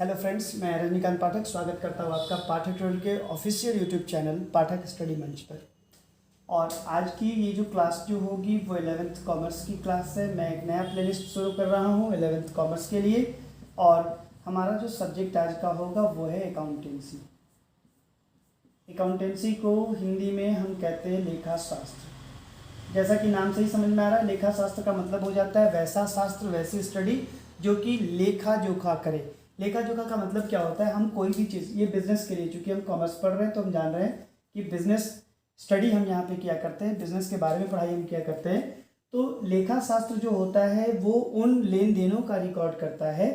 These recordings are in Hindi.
हेलो फ्रेंड्स, मैं रजनीकांत पाठक स्वागत करता हूँ आपका पाठक ट्यूटोरियल के ऑफिशियल यूट्यूब चैनल पाठक स्टडी मंच पर। और आज की ये जो क्लास जो होगी वो 11th कॉमर्स की क्लास है। मैं एक नया प्लेलिस्ट शुरू कर रहा हूँ 11th कॉमर्स के लिए। और हमारा जो सब्जेक्ट आज का होगा वो है अकाउंटेंसी। अकाउंटेंसी को हिंदी में हम कहते हैं लेखा शास्त्र। जैसा कि नाम से ही समझ में आ रहा है, लेखा शास्त्र का मतलब हो जाता है वैसा शास्त्र, वैसी स्टडी जो कि लेखा जोखा करे। लेखा जोखा का मतलब क्या होता है, हम कोई भी चीज़, ये बिजनेस के लिए, चूंकि हम कॉमर्स पढ़ रहे हैं तो हम जान रहे हैं कि बिजनेस स्टडी हम यहाँ पे किया करते हैं, बिजनेस के बारे में पढ़ाई हम किया करते हैं। तो लेखा शास्त्र जो होता है वो उन लेन देनों का रिकॉर्ड करता है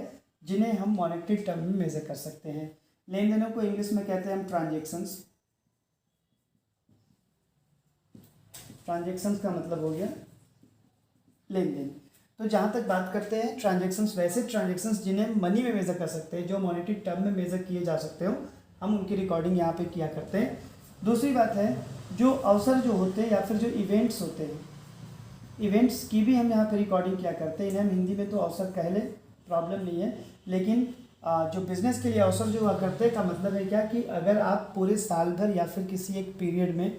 जिन्हें हम मॉनेटरी टर्म में मेजर कर सकते हैं। लेन देनों को इंग्लिश में कहते हैं हम ट्रांजेक्शन्स। ट्रांजेक्शन्स का मतलब हो गया लेन देन। तो जहाँ तक बात करते हैं ट्रांजेक्शन्स, वैसे ट्रांजेक्शन्स जिन्हें मनी में मेज़र कर सकते हैं, जो मॉनेटरी टर्म में मेज़र किए जा सकते हो, हम उनकी रिकॉर्डिंग यहाँ पे किया करते हैं। दूसरी बात है, जो अवसर जो होते हैं या फिर जो इवेंट्स होते हैं, इवेंट्स की भी हम यहाँ पे रिकॉर्डिंग किया करते हैं। इन्हें हम हिंदी में तो अवसर कह लें, प्रॉब्लम नहीं है। लेकिन जो बिज़नेस के लिए अवसर जो हुआ करते हैं का मतलब है क्या कि अगर आप पूरे साल भर या फिर किसी एक पीरियड में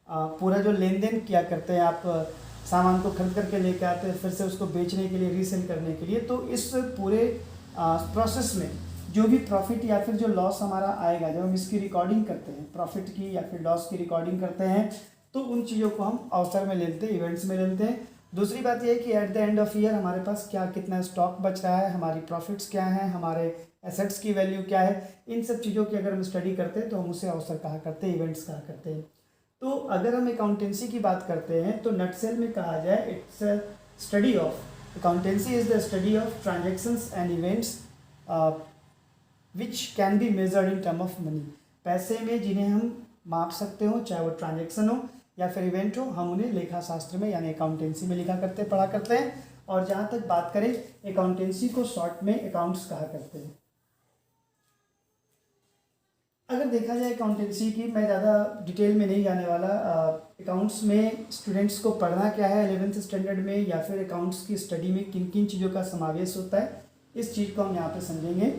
पूरा जो लेन देन किया करते हैं, आप सामान को खरीद करके लेके आते हैं, फिर से उसको बेचने के लिए, रीसेल करने के लिए, तो इस पूरे प्रोसेस में जो भी प्रॉफिट या फिर जो लॉस हमारा आएगा, जब हम इसकी रिकॉर्डिंग करते हैं, प्रॉफिट की या फिर लॉस की रिकॉर्डिंग करते हैं, तो उन चीज़ों को हम अवसर में लेते हैं, इवेंट्स में लेते हैं। दूसरी बात यह है कि at the end of year हमारे पास क्या कितना स्टॉक बच रहा है, हमारी प्रॉफिट्स क्या हैं, हमारे एसेट्स की वैल्यू क्या है, इन सब चीज़ों की अगर हम स्टडी करते हैं तो हम उसे अवसर कहा करते हैं, इवेंट्स कहा करते हैं। तो अगर हम अकाउंटेंसी की बात करते हैं तो नटसेल में कहा जाए, it's a study of accountancy is the study of transactions and events which can be measured in term of money. पैसे में जिन्हें हम माप सकते हो, चाहे वो ट्रांजेक्शन हो या फिर इवेंट हो, हम उन्हें लेखा शास्त्र में यानी अकाउंटेंसी में लिखा करते पढ़ा करते हैं। और जहाँ तक बात करें, अकाउंटेंसी को शॉर्ट में अकाउंट्स कहा करते हैं। अगर देखा जाए अकाउंटेंसी की, मैं ज़्यादा डिटेल में नहीं जाने वाला। अकाउंट्स में स्टूडेंट्स को पढ़ना क्या है 11th स्टैंडर्ड में, या फिर अकाउंट्स की स्टडी में किन किन चीज़ों का समावेश होता है, इस चीज़ को हम यहाँ पे समझेंगे।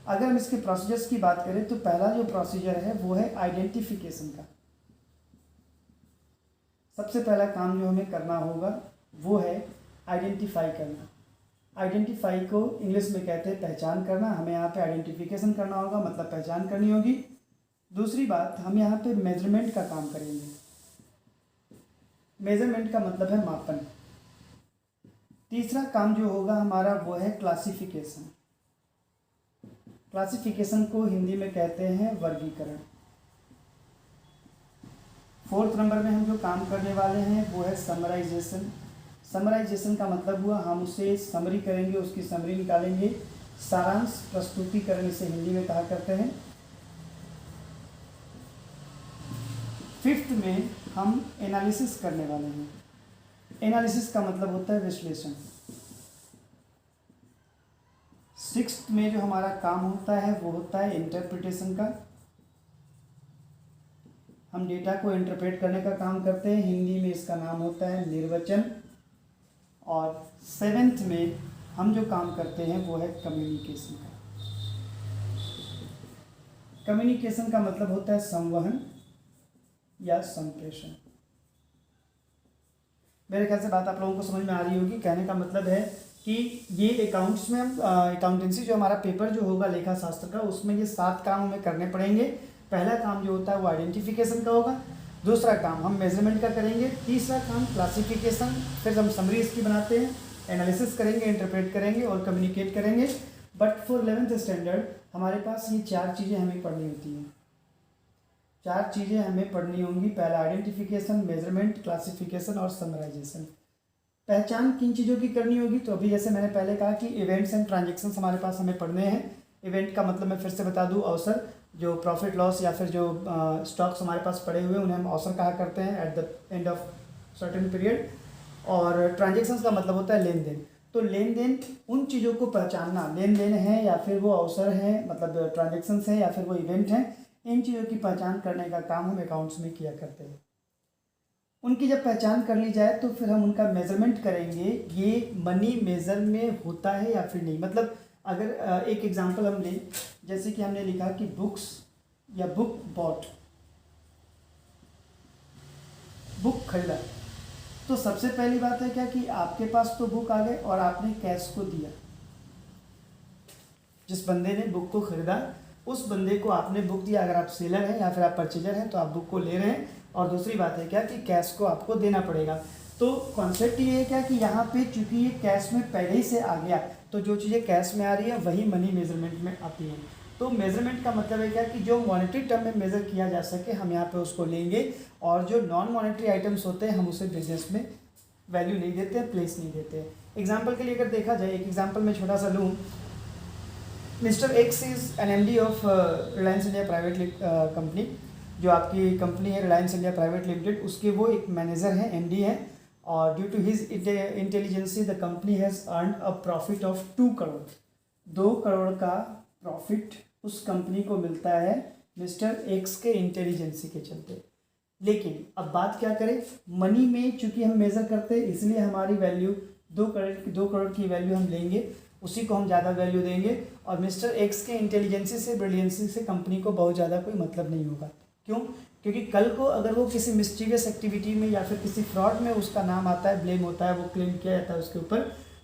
अगर हम इसके प्रोसीजर्स की बात करें तो पहला जो प्रोसीजर है वो है आइडेंटिफिकेशन का। सबसे पहला काम जो हमें करना होगा वो है आइडेंटिफाई करना। आइडेंटिफाई को इंग्लिश में कहते हैं पहचान करना। हमें यहाँ पे आइडेंटिफिकेशन करना होगा, मतलब पहचान करनी होगी। दूसरी बात, हम यहाँ पे मेजरमेंट का काम करेंगे। मेजरमेंट का मतलब है मापन। तीसरा काम जो होगा हमारा वो है क्लासिफिकेशन। क्लासिफिकेशन को हिंदी में कहते हैं वर्गीकरण। फोर्थ नंबर में हम जो काम करने वाले हैं वो है समराइजेशन। समराइजेशन का मतलब हुआ हम उसे समरी करेंगे, उसकी समरी निकालेंगे। सारांश प्रस्तुतिकरण इसे हिंदी में कहा करते हैं। फिफ्थ में हम एनालिसिस करने वाले हैं। एनालिसिस का मतलब होता है विश्लेषण। सिक्स्थ में जो हमारा काम होता है वो होता है इंटरप्रिटेशन का। हम डेटा को इंटरप्रेट करने का काम करते हैं, हिंदी में इसका नाम होता है निर्वचन। और सेवेंथ में हम जो काम करते हैं वो है कम्युनिकेशन का। कम्युनिकेशन का मतलब होता है संवहन या संप्रेषण। मेरे ख्याल से बात आप लोगों को समझ में आ रही होगी। कहने का मतलब है कि ये अकाउंट्स में हम अकाउंटेंसी जो हमारा पेपर जो होगा लेखा शास्त्र का, उसमें ये 7 काम हमें करने पड़ेंगे। पहला काम जो होता है वो आइडेंटिफिकेशन का होगा। दूसरा काम हम मेजरमेंट का करेंगे। तीसरा काम क्लासिफिकेशन, फिर हम समरी इसकी बनाते हैं, एनालिसिस करेंगे, इंटरप्रेट करेंगे और कम्युनिकेट करेंगे। बट फॉर 11th स्टैंडर्ड हमारे पास ये 4 चीज़ें हमें पढ़नी होती हैं। 4 चीज़ें हमें पढ़नी होंगी। पहला आइडेंटिफिकेशन, मेजरमेंट, क्लासिफिकेशन और समराइजेशन। पहचान किन चीज़ों की करनी होगी, तो अभी जैसे मैंने पहले कहा कि इवेंट्स एंड ट्रांजेक्शन्स हमारे पास हमें पढ़ने हैं। इवेंट का मतलब मैं फिर से बता दूं, अवसर, जो प्रॉफिट लॉस या फिर जो स्टॉक्स हमारे पास पड़े हुए उन्हें हम अवसर कहा करते हैं at the end of certain period. और ट्रांजेक्शन्स का मतलब होता है लेन देन। तो लेन देन उन चीज़ों को पहचानना, लेन देन है या फिर वो अवसर है, मतलब ट्रांजेक्शन्स है या फिर वो इवेंट हैं, इन चीज़ों की पहचान करने का काम हम अकाउंट्स में किया करते हैं। उनकी जब पहचान कर ली जाए तो फिर हम उनका मेजरमेंट करेंगे, ये मनी मेजर में होता है या फिर नहीं। मतलब अगर एक एग्जांपल हम लें, जैसे कि हमने लिखा कि बुक्स या बुक बॉट, बुक खरीदा, तो सबसे पहली बात है क्या कि आपके पास तो बुक आ गए और आपने कैश को दिया। जिस बंदे ने बुक को खरीदा उस बंदे को आपने बुक दिया। अगर आप सेलर हैं या फिर आप परचेजर हैं तो आप बुक को ले रहे हैं, और दूसरी बात है क्या कि कैश को आपको देना पड़ेगा। तो कॉन्सेप्ट ये है क्या कि यहाँ पे चूंकि ये कैश में पहले ही से आ गया, तो जो चीज़ें कैश में आ रही है वही मनी मेजरमेंट में आती हैं। तो मेजरमेंट का मतलब है क्या कि जो मॉनेटरी टर्म में मेजर किया जा सके हम यहाँ पे उसको लेंगे, और जो नॉन मॉनेटरी आइटम्स होते हैं हम उसे बिजनेस में वैल्यू नहीं देते हैं, प्लेस नहीं देते हैं। एग्जाम्पल के लिए अगर देखा जाए, एक एग्जाम्पल मैं छोटा सा लूँ, mister x is an MD of Reliance India private company. जो आपकी कंपनी है रिलायंस इंडिया प्राइवेट लिमिटेड, उसके वो एक मैनेजर हैं, MD हैं, और due to his intelligency the company has earn a profit of 2 crore. 2 crore का प्रॉफिट उस कंपनी को मिलता है मिस्टर एक्स के इंटेलिजेंसी के चलते। लेकिन अब बात क्या करें, मनी में चूंकि हम मेज़र करते हैं इसलिए हमारी वैल्यू 2 करोड़ की वैल्यू हम लेंगे, उसी को हम ज़्यादा वैल्यू देंगे, और मिस्टर एक्स के इंटेलिजेंसी से ब्रिलियंसी से कंपनी को बहुत ज़्यादा कोई मतलब नहीं होगा। क्यों? क्योंकि कल को अगर वो किसी मिस्टीरियस एक्टिविटी में या फिर किसी फ्रॉड में उसका नाम आता है, ब्लेम होता है, वो क्लेम किया जाता है उसके ऊपर,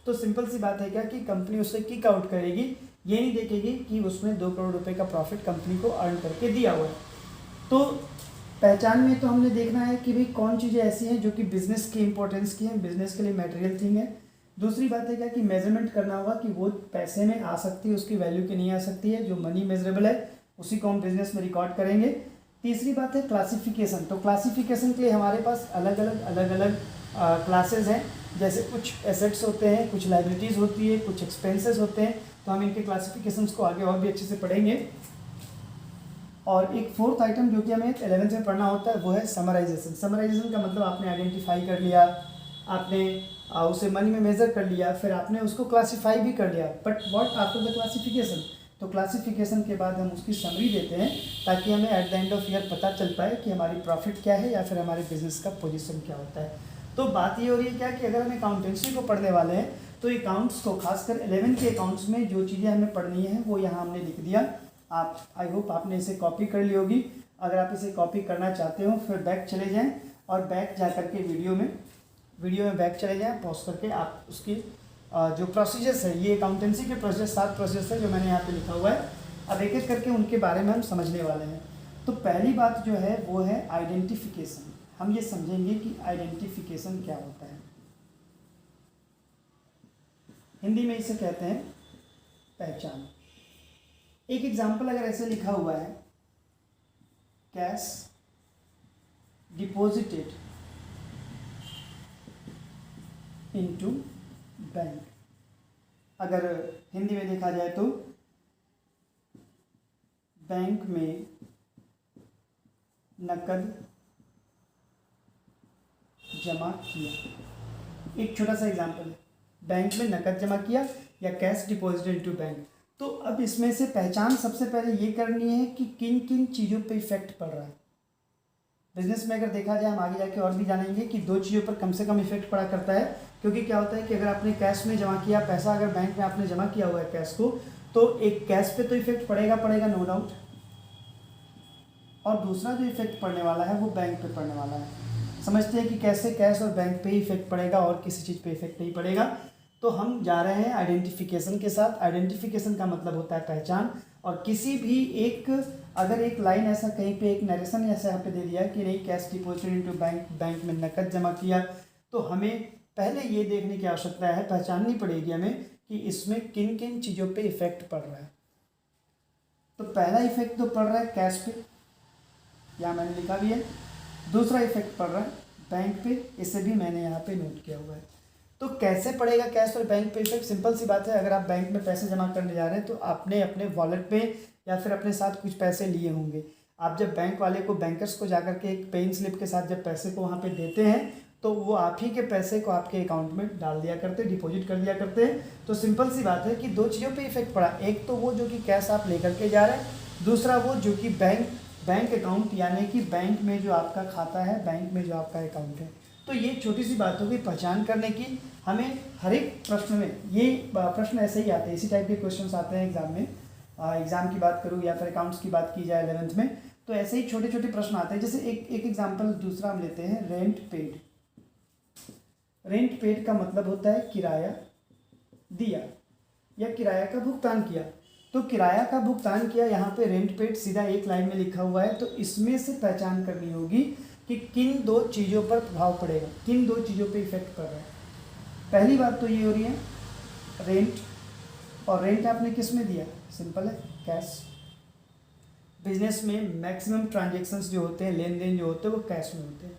तो सिंपल सी बात है क्या कि कंपनी उससे किक आउट करेगी। ये नहीं देखेगी कि उसमें 2 करोड़ रुपए का प्रॉफिट कंपनी को अर्न करके दिया हुआ है। तो पहचान में तो हमने देखना है कि भाई कौन चीज़ें ऐसी हैं जो कि बिज़नेस की इंपॉर्टेंस की हैं, बिज़नेस के लिए मटेरियल थिंग है। दूसरी बात है क्या कि मेजरमेंट करना होगा कि वो पैसे में आ सकती है, उसकी वैल्यू की नहीं आ सकती है। जो मनी मेजरेबल है उसी को हम बिजनेस में रिकॉर्ड करेंगे। तीसरी बात है क्लासिफिकेशन। तो क्लासिफिकेशन के लिए हमारे पास अलग अलग क्लासेस हैं। जैसे कुछ एसेट्स होते हैं, कुछ लाइबिलिटीज़ होती है, कुछ एक्सपेंसेस होते हैं, तो हम इनके क्लासिफिकेशंस को आगे और भी अच्छे से पढ़ेंगे। और एक फोर्थ आइटम जो कि हमें 11th में पढ़ना होता है वो है समराइजेशन। समराइजेशन का मतलब आपने आइडेंटिफाई कर लिया, आपने उसे मनी में मेज़र कर लिया, फिर आपने उसको क्लासीफाई भी कर लिया, but what after the classification. तो क्लासिफिकेशन के बाद हम उसकी समरी देते हैं ताकि हमें at the end of year पता चल पाए कि हमारी प्रॉफिट क्या है या फिर हमारे बिजनेस का पोजीशन क्या होता है। तो बात ये हो रही है क्या कि अगर हम अकाउंटेंसी को पढ़ने वाले हैं तो अकाउंट्स को, खासकर 11 के अकाउंट्स में जो चीज़ें हमें पढ़नी है वो यहाँ हमने लिख दिया। आप आई होप आपने इसे कॉपी कर ली होगी। अगर आप इसे कॉपी करना चाहते हो फिर बैक चले जाएं, और बैक जा करके वीडियो में बैक चले जाएं, पॉज करके आप उसकी जो प्रोसीजर्स है, ये अकाउंटेंसी के प्रोसेस 7 प्रोसेस है जो मैंने यहाँ पे लिखा हुआ है। अब एक एक करके उनके बारे में हम समझने वाले हैं। तो पहली बात जो है वो है आइडेंटिफिकेशन। हम ये समझेंगे कि आइडेंटिफिकेशन क्या होता है। हिंदी में इसे कहते हैं पहचान। एक एग्जाम्पल अगर ऐसे लिखा हुआ है, कैश डिपॉजिटेड इनटू बैंक, अगर हिंदी में देखा जाए तो बैंक में नकद जमा किया। एक छोटा सा एग्जाम्पल है, बैंक में नकद जमा किया या कैश डिपॉजिटेड इनटू बैंक। तो अब इसमें से पहचान सबसे पहले ये करनी है कि किन किन चीज़ों पे इफेक्ट पड़ रहा है। बिजनेस में अगर देखा जाए, हम आगे जाके और भी जानेंगे कि 2 चीज़ों पर कम से कम इफेक्ट पड़ा करता है। क्योंकि क्या होता है कि अगर आपने कैश में जमा किया पैसा, अगर बैंक में आपने जमा किया हुआ है कैश को, तो एक कैश पे तो इफेक्ट पड़ेगा नो डाउट, और दूसरा जो इफेक्ट पड़ने वाला है वो बैंक पे पड़ने वाला है। समझते हैं कि कैसे कैश और बैंक पे ही इफेक्ट पड़ेगा और किसी चीज़ पे इफेक्ट नहीं पड़ेगा। तो हम जा रहे हैं आइडेंटिफिकेशन के साथ। आइडेंटिफिकेशन का मतलब होता है पहचान। और किसी भी अगर एक लाइन ऐसा कहीं पे एक नरेशन ऐसा यहाँ पे दे दिया कि नहीं cash deposited into bank, bank में नकद जमा किया, तो हमें पहले ये देखने की आवश्यकता है, पहचाननी पड़ेगी हमें कि इसमें किन किन चीज़ों पे इफेक्ट पड़ रहा है। तो पहला इफेक्ट तो पड़ रहा है कैश पे, यहाँ मैंने लिखा भी है। दूसरा इफेक्ट पड़ रहा है बैंक पे, इसे भी मैंने यहाँ पे नोट किया हुआ है। तो कैसे पड़ेगा कैश और बैंक पे इफेक्ट? सिंपल सी बात है, अगर आप बैंक में पैसे जमा करने जा रहे हैं तो आपने अपने वॉलेट पे या फिर अपने साथ कुछ पैसे लिए होंगे। आप जब बैंक वाले को, बैंकर्स को जाकर के एक पेइंग स्लिप के साथ जब पैसे को वहाँ पे देते हैं तो वो आप ही के पैसे को आपके अकाउंट में डाल दिया करते, डिपॉजिट कर दिया करते हैं। तो सिंपल सी बात है कि 2 चीज़ों पे इफेक्ट पड़ा। एक तो वो जो कि कैश आप लेकर के जा रहे हैं, दूसरा वो जो कि बैंक अकाउंट, यानी कि बैंक में जो आपका खाता है, बैंक में जो आपका अकाउंट है। तो ये छोटी सी बातों की पहचान करने की। हमें हर एक प्रश्न में ये प्रश्न ऐसे ही आते हैं, इसी टाइप के क्वेश्चंस आते हैं एग्जाम में। एग्जाम की बात करूँ या फिर अकाउंट्स की बात की जाए 11th में, तो ऐसे ही छोटे छोटे प्रश्न आते हैं। जैसे एक एग्जाम्पल दूसरा हम लेते हैं, रेंट पेड। रेंट पेड का मतलब होता है किराया दिया या किराया का भुगतान किया। तो किराया का भुगतान किया, यहाँ पे रेंट पेड सीधा एक लाइन में लिखा हुआ है। तो इसमें से पहचान करनी होगी कि किन दो चीज़ों पर प्रभाव पड़ेगा, किन दो चीज़ों पे इफेक्ट पड़ रहा है। पहली बात तो ये हो रही है रेंट, और रेंट आपने किस में दिया, सिंपल है, कैश। बिजनेस में मैक्सिमम ट्रांजेक्शन्स जो होते हैं, लेन देन जो होते हैं, वो कैश में होते हैं।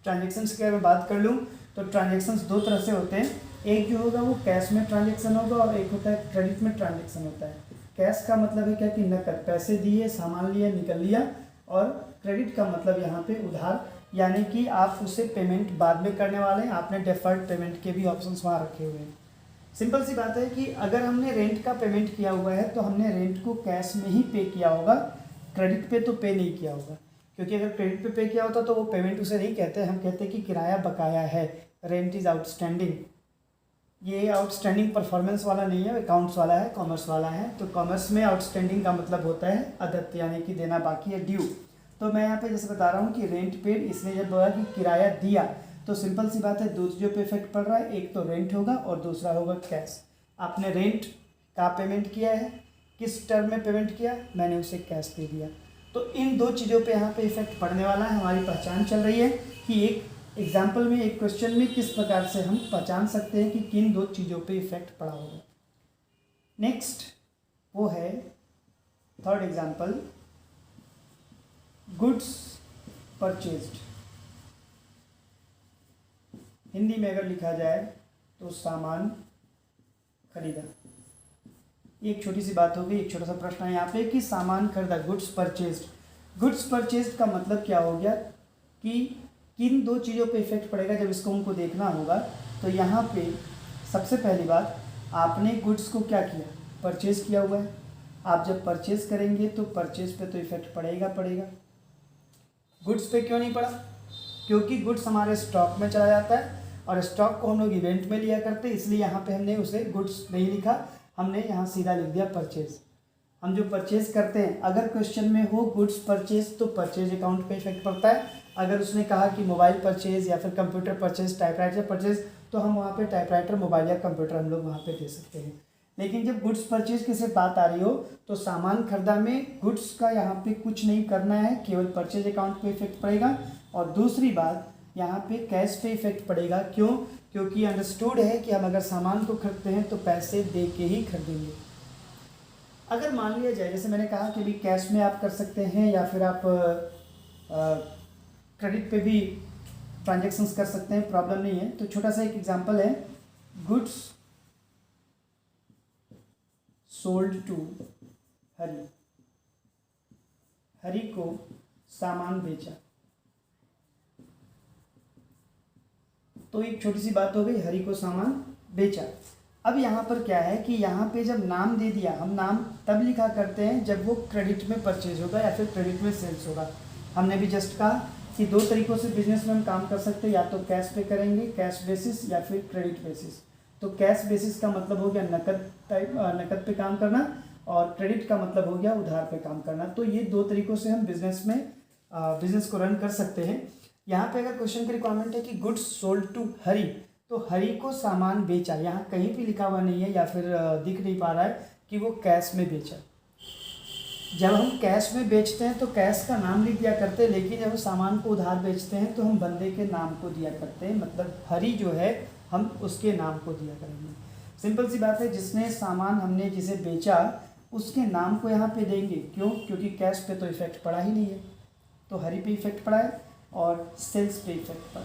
ट्रांजेक्शन्स की अगर मैं बात कर लूँ तो ट्रांजेक्शन्स दो तरह से होते हैं। एक जो होगा वो कैश में ट्रांजेक्शन होगा और एक होता है क्रेडिट में ट्रांजेक्शन होता है। कैश का मतलब है क्या कि नकद, पैसे दिए, सामान लिया, निकल लिया। और क्रेडिट का मतलब यहाँ पे उधार, यानी कि आप उसे पेमेंट बाद में करने वाले हैं। आपने डेफर्ड पेमेंट के भी ऑप्शंस वहाँ रखे हुए हैं। सिंपल सी बात है कि अगर हमने रेंट का पेमेंट किया हुआ है तो हमने रेंट को कैश में ही पे किया होगा, क्रेडिट पे तो पे नहीं किया होगा। क्योंकि अगर क्रेडिट पे पे किया होता तो वो पेमेंट उसे नहीं कहते, हम कहते हैं कि किराया बकाया है, रेंट इज़ आउटस्टैंडिंग। ये आउटस्टैंडिंग परफॉर्मेंस वाला नहीं है, अकाउंट्स वाला है, कॉमर्स वाला है। तो कॉमर्स में आउटस्टैंडिंग का मतलब होता है अदत्त, यानी कि देना बाकी है, ड्यू। तो मैं यहाँ पे जैसे बता रहा हूँ कि रेंट पेड, इसने जब बोला कि किराया दिया, तो सिंपल सी बात है दो चीज़ों पे इफेक्ट पड़ रहा है, एक तो रेंट होगा और दूसरा होगा कैश। आपने रेंट का पेमेंट किया है, किस टर्म में पेमेंट किया, मैंने उसे कैश दे दिया। तो इन दो चीज़ों पे यहाँ पे इफेक्ट पड़ने वाला है। हमारी पहचान चल रही है कि एक एग्जाम्पल में, एक क्वेश्चन में किस प्रकार से हम पहचान सकते हैं कि किन दो चीज़ों पे इफेक्ट पड़ा होगा। नेक्स्ट वो है third example, goods purchased. Hindi में अगर लिखा जाए तो सामान खरीदा। एक छोटी सी बात होगी, एक छोटा सा प्रश्न है यहाँ पे कि सामान खरीदा, गुड्स परचेज्ड। गुड्स परचेज्ड का मतलब क्या हो गया कि किन दो चीज़ों पे इफेक्ट पड़ेगा, जब इसको हमको देखना होगा। तो यहाँ पे सबसे पहली बात, आपने गुड्स को क्या किया, परचेज किया हुआ है। आप जब परचेज करेंगे तो परचेज पे तो इफेक्ट पड़ेगा पड़ेगा। गुड्स पे क्यों नहीं पड़ा, क्योंकि गुड्स हमारे स्टॉक में चला जाता है और स्टॉक को हम लोग इवेंट में लिया करते हैं, इसलिए यहाँ पे हमने उसे गुड्स नहीं लिखा, हमने यहाँ सीधा लिख दिया परचेज। हम जो परचेज करते हैं, अगर क्वेश्चन में हो गुड्स परचेज तो परचेज अकाउंट पे इफेक्ट पड़ता है। अगर उसने कहा कि मोबाइल परचेज या फिर कंप्यूटर परचेज, टाइपराइटर परचेज, तो हम वहाँ पे टाइपराइटर, मोबाइल या कंप्यूटर हम लोग वहाँ पे दे सकते हैं। लेकिन जब गुड्स परचेज की सिर्फ बात आ रही हो तो सामान खरीदा में गुड्स का यहाँ पे कुछ नहीं करना है, केवल परचेज अकाउंट पे इफेक्ट पड़ेगा। और दूसरी बात, यहाँ पे कैश पे इफेक्ट पड़ेगा। क्यों, क्योंकि अंडरस्टूड है कि हम अगर सामान को खरीदते हैं तो पैसे दे के ही खरीदेंगे। अगर मान लिया जाए, जैसे मैंने कहा कि भी कैश में आप कर सकते हैं या फिर आप क्रेडिट पे भी ट्रांजेक्शन्स कर सकते हैं, प्रॉब्लम नहीं है। तो छोटा सा एक एग्जांपल है, गुड्स सोल्ड टू हरी। हरी को सामान बेचा। तो एक छोटी सी बात हो गई, हरी को सामान बेचा। अब यहाँ पर क्या है कि यहाँ पे जब नाम दे दिया, हम नाम तब लिखा करते हैं जब वो क्रेडिट में परचेज होगा या फिर क्रेडिट में सेल्स होगा। हमने भी जस्ट कहा कि दो तरीक़ों से बिजनेस में हम काम कर सकते हैं, या तो कैश पे करेंगे, कैश बेसिस, या फिर क्रेडिट बेसिस। तो कैश बेसिस का मतलब हो गया नकद पे काम करना, और क्रेडिट का मतलब हो गया उधार पे काम करना। तो ये दो तरीक़ों से हम बिजनेस को रन कर सकते हैं। यहाँ पे अगर क्वेश्चन की रिक्वायरमेंट है कि गुड्स सोल्ड टू हरी, तो हरी को सामान बेचा, यहाँ कहीं भी लिखा हुआ नहीं है या फिर दिख नहीं पा रहा है कि वो कैश में बेचा। जब हम कैश में बेचते हैं तो कैश का नाम लिख दिया करते हैं, लेकिन जब सामान को उधार बेचते हैं तो हम बंदे के नाम को दिया करते हैं, मतलब हरी जो है हम उसके नाम को दिया करेंगे। सिंपल सी बात है, जिसने सामान हमने जिसे बेचा उसके नाम को यहाँ पे देंगे। क्यों, क्योंकि कैश पे तो इफेक्ट पड़ा ही नहीं है, तो हरी पे इफेक्ट पड़ा है और सेल्स पे इफेक्ट पड़ा।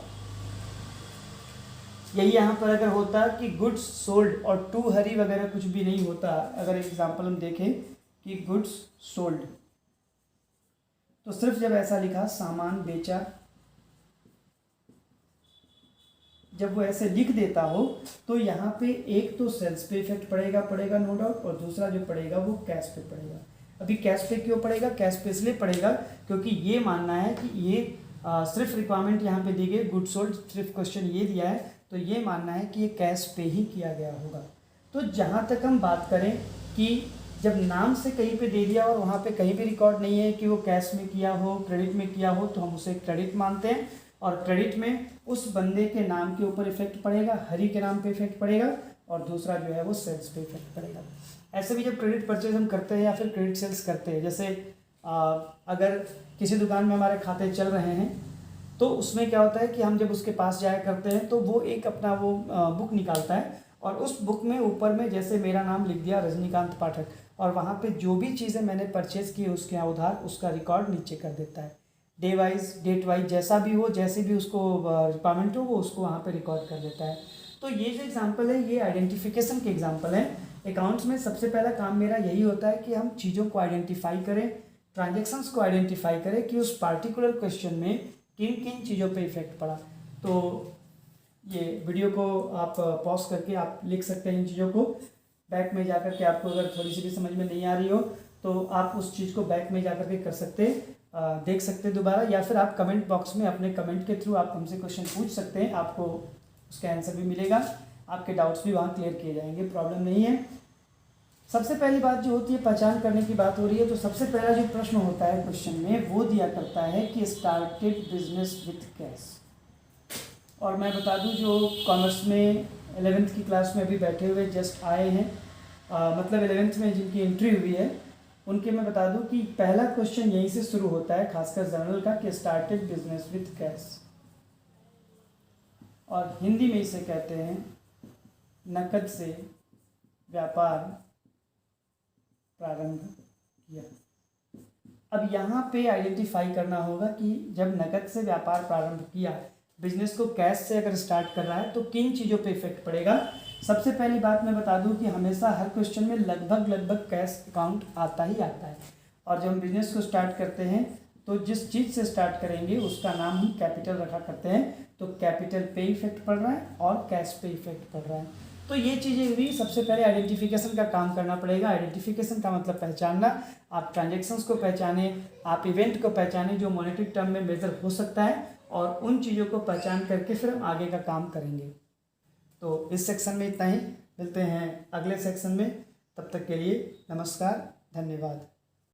यही यहाँ पर अगर होता कि गुड्स सोल्ड और टू हरी वगैरह कुछ भी नहीं होता, अगर एग्जांपल हम देखें कि गुड्स सोल्ड, तो सिर्फ जब ऐसा लिखा सामान बेचा, जब वो ऐसे लिख देता हो तो यहाँ पे एक तो सेल्स पे इफेक्ट पड़ेगा नो डाउट, और दूसरा जो पड़ेगा वो कैश पे पड़ेगा। अभी कैश पे क्यों पड़ेगा, कैश पे इसलिए पड़ेगा क्योंकि ये मानना है कि ये सिर्फ रिक्वायरमेंट यहाँ पे दी गई गुड सोल्ड, सिर्फ क्वेश्चन ये दिया है, तो ये मानना है कि ये कैश पे ही किया गया होगा। तो जहाँ तक हम बात करें कि जब नाम से कहीं पे दे दिया और वहाँ पे कहीं भी रिकॉर्ड नहीं है कि वो कैश में किया हो, क्रेडिट में किया हो, तो हम उसे क्रेडिट मानते हैं। और क्रेडिट में उस बंदे के नाम के ऊपर इफेक्ट पड़ेगा, हरी के नाम पे इफेक्ट पड़ेगा, और दूसरा जो है वो सेल्स पे इफेक्ट पड़ेगा। ऐसे भी जब क्रेडिट परचेज हम करते हैं या फिर क्रेडिट सेल्स करते हैं, जैसे अगर किसी दुकान में हमारे खाते चल रहे हैं तो उसमें क्या होता है कि हम जब उसके पास जाया करते हैं तो वो एक अपना वो बुक निकालता है, और उस बुक में ऊपर में जैसे मेरा नाम लिख दिया रजनीकांत पाठक, और वहाँ पे जो भी चीज़ें मैंने परचेज़ की उसके यहाँ उधार, उसका रिकॉर्ड नीचे कर देता है। डे वाइज, डेट वाइज, जैसा भी हो, जैसे भी उसको रिक्वायरमेंट हो वो उसको वहाँ पे रिकॉर्ड कर देता है। तो ये जो एग्जांपल है ये आइडेंटिफिकेशन के एग्जांपल है। अकाउंट्स में सबसे पहला काम मेरा यही होता है कि हम चीज़ों को आइडेंटिफाई करें, ट्रांजेक्शन्स को आइडेंटिफाई करें कि उस पार्टिकुलर क्वेश्चन में किन किन चीज़ों पे इफेक्ट पड़ा। तो ये वीडियो को आप पॉज करके आप लिख सकते हैं इन चीज़ों को। बैक में जाकर के आपको अगर थोड़ी सी भी समझ में नहीं आ रही हो तो आप उस चीज़ को बैक में जाकर के कर सकते हैं, देख सकते हैं दोबारा, या फिर आप कमेंट बॉक्स में अपने कमेंट के थ्रू आप हमसे क्वेश्चन पूछ सकते हैं, आपको उसका आंसर भी मिलेगा, आपके डाउट्स भी वहाँ क्लियर किए जाएंगे, प्रॉब्लम नहीं है। सबसे पहली बात जो होती है पहचान करने की बात हो रही है, तो सबसे पहला जो प्रश्न होता है क्वेश्चन में वो दिया करता है कि स्टार्टेड बिजनेस विथ कैश। और मैं बता दूं जो कॉमर्स में 11th की क्लास में अभी बैठे हुए जस्ट आए हैं, मतलब 11th में जिनकी एंट्री हुई है उनके मैं बता दूं कि पहला क्वेश्चन यहीं से शुरू होता है, खासकर जनरल का, कि स्टार्टेड बिजनेस विथ कैश, और हिंदी में इसे कहते हैं नकद से व्यापार प्रारंभ किया। अब यहाँ पे आइडेंटिफाई करना होगा कि जब नकद से व्यापार प्रारंभ किया, बिजनेस को कैश से अगर स्टार्ट कर रहा है तो किन चीज़ों पे इफेक्ट पड़ेगा। सबसे पहली बात मैं बता दूं कि हमेशा हर क्वेश्चन में लगभग कैश अकाउंट आता ही आता है, और जब हम बिजनेस को स्टार्ट करते हैं तो जिस चीज़ से स्टार्ट करेंगे उसका नाम हम कैपिटल रखा करते हैं, तो कैपिटल पे इफेक्ट पड़ रहा है और कैश पे इफेक्ट पड़ रहा है। तो ये चीज़ें भी सबसे पहले आइडेंटिफिकेशन का काम करना पड़ेगा। आइडेंटिफिकेशन का मतलब पहचानना, आप ट्रांजेक्शन्स को पहचाने, आप इवेंट को पहचाने जो मॉनेटरी टर्म में मेजर हो सकता है, और उन चीज़ों को पहचान करके फिर हम आगे का काम करेंगे। तो इस सेक्शन में इतना ही, मिलते हैं अगले सेक्शन में, तब तक के लिए नमस्कार, धन्यवाद।